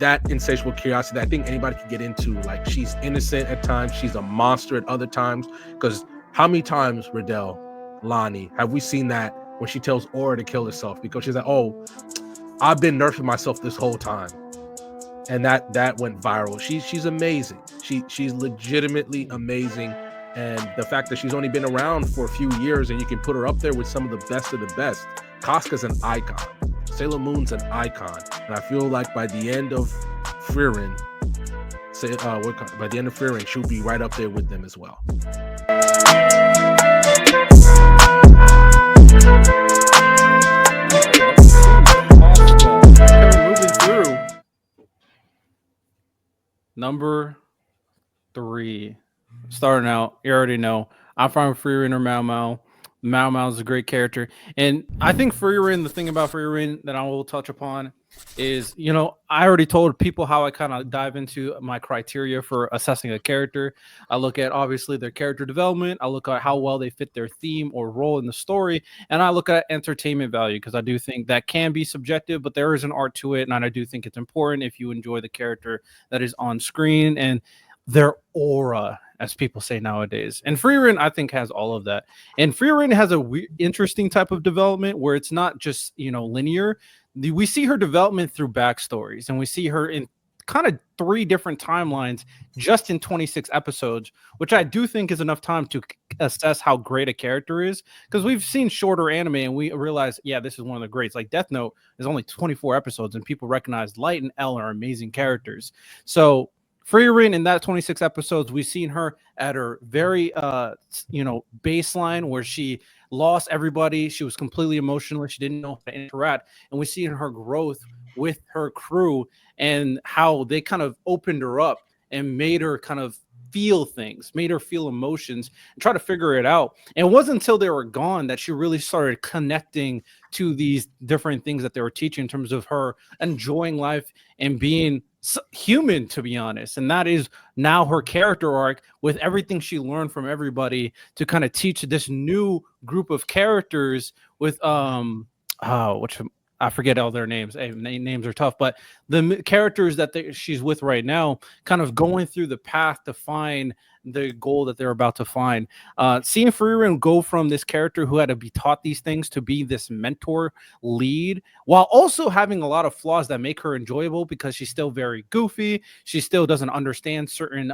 that insatiable curiosity that I think anybody can get into. Like, she's innocent at times, she's a monster at other times. Because how many times, Riddell, Lonnie, have we seen that when she tells Aura to kill herself because she's like, "Oh, I've been nerfing myself this whole time," and that went viral. She's amazing. She's legitimately amazing, and the fact that she's only been around for a few years and you can put her up there with some of the best of the best. Casca's an icon. Sailor Moon's an icon, and I feel like by the end of Frieren, by the end of Frieren, she'll be right up there with them as well. Moving through number 3. Starting out, you already know I'm from Frieren or Mao Mao. Mao Mao is a great character, and I think Frieren. The thing about Frieren that I will touch upon is, I already told people how I kind of dive into my criteria for assessing a character. I look at obviously their character development. I look at how well they fit their theme or role in the story, and I look at entertainment value because I do think that can be subjective, but there is an art to it, and I do think it's important if you enjoy the character that is on screen and their aura, as people say nowadays. And Frieren, I think, has all of that. And Frieren has a interesting type of development where it's not just, linear. We see her development through backstories, and we see her in kind of 3 different timelines just in 26 episodes, which I do think is enough time to assess how great a character is. Because we've seen shorter anime and we realize, yeah, this is one of the greats. Like Death Note is only 24 episodes, and people recognize Light and L are amazing characters. So Frieren, in that 26 episodes, we've seen her at her very, baseline where she lost everybody. She was completely emotionless. She didn't know how to interact. And we see her growth with her crew and how they kind of opened her up and made her kind of feel things, made her feel emotions and try to figure it out. And it wasn't until they were gone that she really started connecting to these different things that they were teaching in terms of her enjoying life and being human, to be honest. And that is now her character arc with everything she learned from everybody to kind of teach this new group of characters with which I forget all their names. Hey, names are tough, but the characters that she's with right now, kind of going through the path to find the goal that they're about to find. Seeing Frieren go from this character who had to be taught these things to be this mentor lead, while also having a lot of flaws that make her enjoyable because she's still very goofy. She still doesn't understand certain,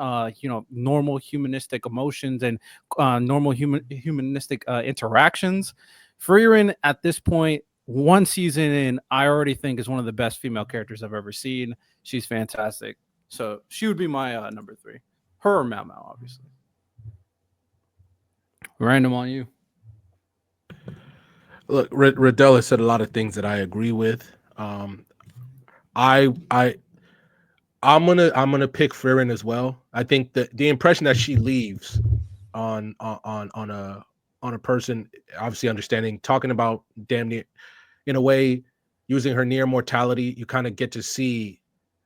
normal humanistic emotions and normal humanistic interactions. Frieren at this point, 1 season in, I already think is one of the best female characters I've ever seen. She's fantastic. So she would be my number 3. Her or Mao Mao, obviously. Random on you. Look, Riddell has said a lot of things that I agree with. I I'm gonna pick Frieren as well. I think that the impression that she leaves on a person, obviously understanding, talking about damn near in a way, using her near mortality, you kind of get to see.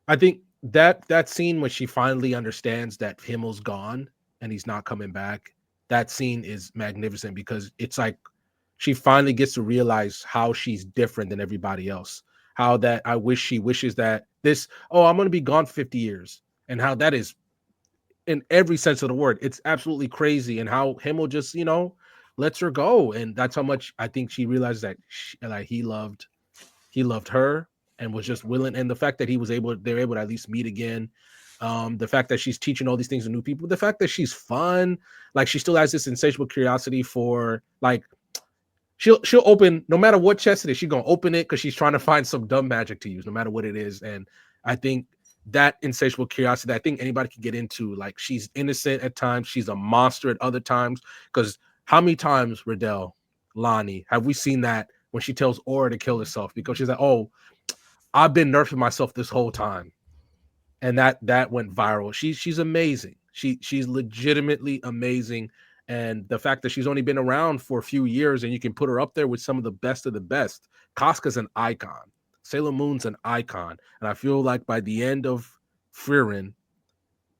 I think that scene when she finally understands that Himmel's gone and he's not coming back. That scene is magnificent because it's like she finally gets to realize how she's different than everybody else. How that she wishes that this, oh, I'm going to be gone 50 years, and how that is in every sense of the word. It's absolutely crazy, and how Himmel just, lets her go, and that's how much I think she realized that like he loved her and was just willing. And the fact that they're able to at least meet again. The fact that she's teaching all these things to new people, the fact that she's fun, like she still has this insatiable curiosity for like she'll open no matter what chest it is, she's gonna open it because she's trying to find some dumb magic to use, no matter what it is. And I think that insatiable curiosity, I think anybody can get into. Like, she's innocent at times, she's a monster at other times. Because how many times, Riddell, Lonnie, have we seen that when she tells Aura to kill herself because she's like, "Oh, I've been nerfing myself this whole time," and that went viral. She's amazing. She's legitimately amazing. And the fact that she's only been around for a few years and you can put her up there with some of the best of the best. Casca's an icon. Sailor Moon's an icon. And I feel like by the end of Frieren,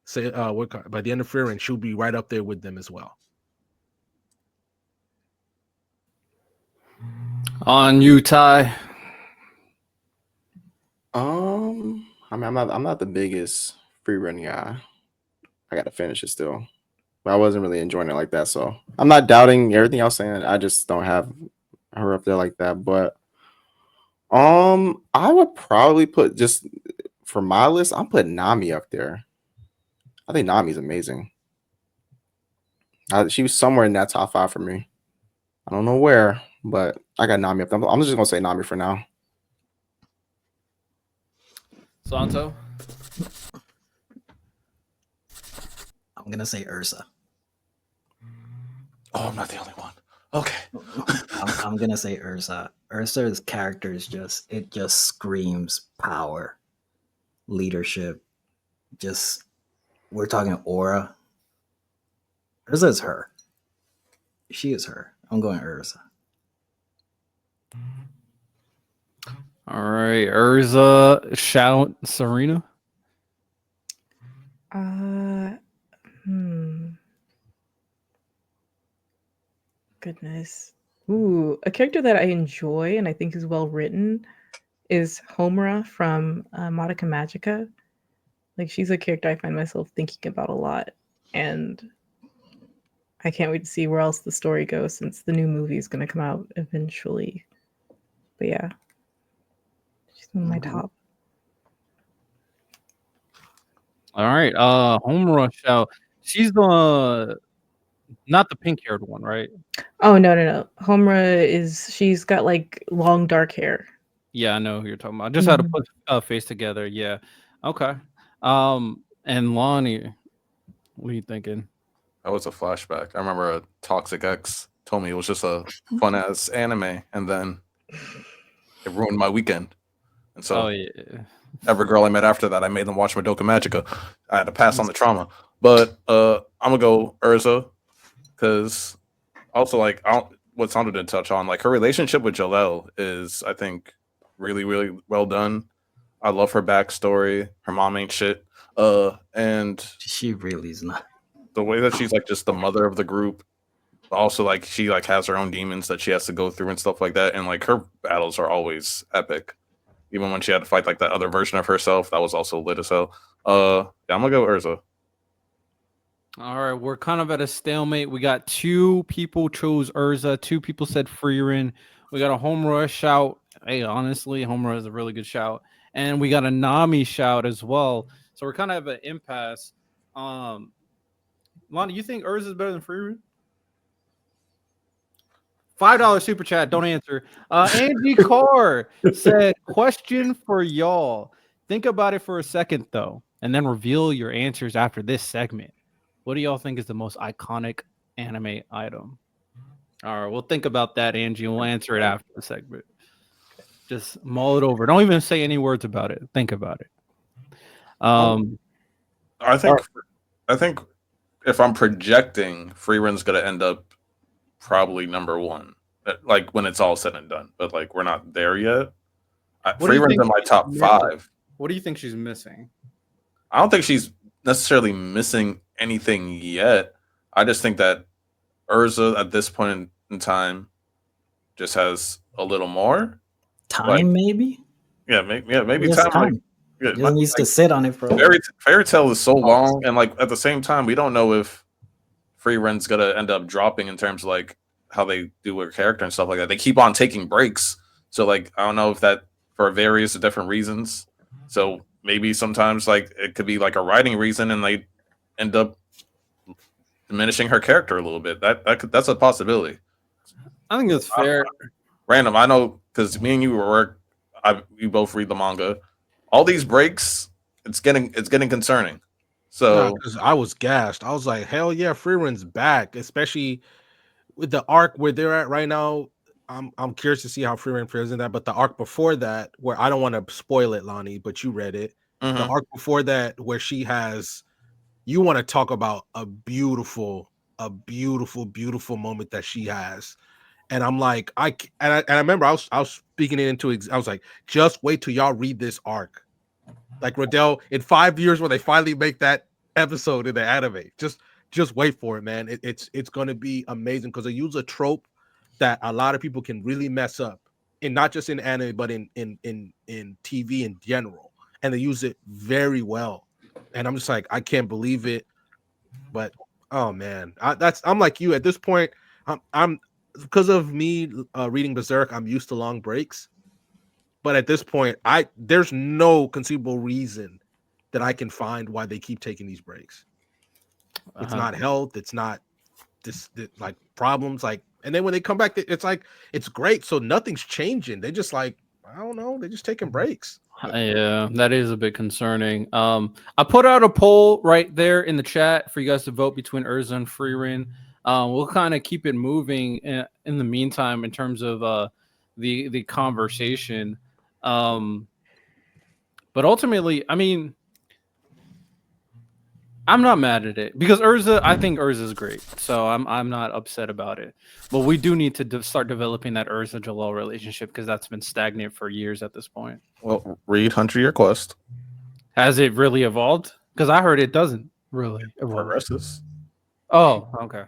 she'll be right up there with them as well. On you, Ty. I mean, I'm not the biggest free run guy. I gotta finish it still, but I wasn't really enjoying it like that. So I'm not doubting everything I was saying. I just don't have her up there like that. But I would probably put just for my list. I'm putting Nami up there. I think Nami's amazing. She was somewhere in that top five for me. I don't know where, but I got Nami up there. I'm just gonna say Nami for now. Santo. I'm gonna say Ursa. Oh, I'm not the only one. Okay. I'm gonna say Ursa. Ursa's character is just screams power, leadership. Just we're talking aura. Ursa is her. She is her. I'm going Ursa. All right, Erza, shout Serena. Uh, hmm. Goodness. Ooh, a character that I enjoy and I think is well written is Homura from Madoka Magica. Like she's a character I find myself thinking about a lot, and I can't wait to see where else the story goes since the new movie is going to come out eventually. But yeah, she's one of my top. All right, Homura shout. She's the not the pink haired one, right? Oh no. Homura she's got like long dark hair. Yeah, I know who you're talking about. I just had to Mhm. put a face together. Yeah. Okay. And Lonnie, what are you thinking? That was a flashback. I remember a Toxic X told me it was just a fun ass anime, and then it ruined my weekend. And Oh so yeah. every girl I met after that, I made them watch Madoka Magica. I had to pass on the trauma. But I'm gonna go Urza because also like what Sandra did touch on, like her relationship with Jalel is, I think, really really well done. I love her backstory. Her mom ain't shit. And She really is not. the way that she's like just the mother of the group, but also like she like has her own demons that she has to go through and stuff like that. And like her battles are always epic. Even when she had to fight like that other version of herself, that was also lit as hell. Yeah, I'm gonna go Urza. All right, we're kind of at a stalemate. We got two people chose Urza, two people said Frieren. We got a home rush shout. Hey, honestly, home rush is a really good shout, and we got a Nami shout as well. So we're kind of at an impasse. Lonnie, you think Urza is better than Frieren? $5 super chat. Don't answer. Angie Carr said, "Question for y'all. Think about it for a second though, and then reveal your answers after this segment. What do y'all think is the most iconic anime item?" All right, we'll think about that, Angie, and we'll answer it after the segment. Just mull it over. Don't even say any words about it. Think about it. I think I think if I'm projecting, Freeren's gonna end up probably number one. Like when it's all said and done. But like we're not there yet. What do you Freeren's think in my she's top missing? five. What do you think she's missing? I don't think she's necessarily missing anything yet. I just think that Urza at this point in time just has a little more. Like Time, maybe? maybe Just time. Like, time. yeah, Just needs to like sit on it for a fairy tale is so pause. long, and like at the same time, we don't know if Free Ren's gonna end up dropping in terms of like how they do her character and stuff like that. They keep on taking breaks, so like I don't know if that for various different reasons. So maybe sometimes like it could be like a writing reason, and they end up diminishing her character a little bit. That's a possibility. I think that's fair. Random, I know because me and you work. We both read the manga. All these breaks, it's getting concerning. Nah, So because I was gassed. I was like, hell yeah, Freeren's back, especially with the arc where they're at right now. I'm curious to see how Freeman fares in that. But the arc before that, where I don't want to spoil it, Lonnie, but you read it. The mhm. arc before that, where she has, you want to talk about a beautiful moment that she has. And I'm like, and I remember I was speaking it into. I was like, just wait till y'all read this arc. Like Riddell in 5 years when they finally make that episode in the anime. Just wait for it, man. It's gonna be amazing because they use a trope that a lot of people can really mess up, and not just in anime, but in TV in general. and they use it very well. And I'm just like, I can't believe it. But oh man, I'm like you at this point. I'm because of me reading Berserk, I'm used to long breaks. But at this point, there's no conceivable reason that I can find why they keep taking these breaks. It's not health. It's not this like problems. Like, and then when they come back, it's like it's great. So nothing's changing. They just like I don't know. They're just taking breaks. Yeah, that is a bit concerning. I put out a poll right there in the chat for you guys to vote between Erza and Frieren. We'll kind of keep it moving in the meantime in terms of the conversation. But ultimately, I mean, I'm not mad at it because I think Erza is great, so I'm not upset about it. But we do need to start developing that Erza Jalal relationship because that's been stagnant for years at this point. Well, read Hunter Your Quest. Has it really evolved? Because I heard it doesn't really evolve. Progresses. Oh, okay.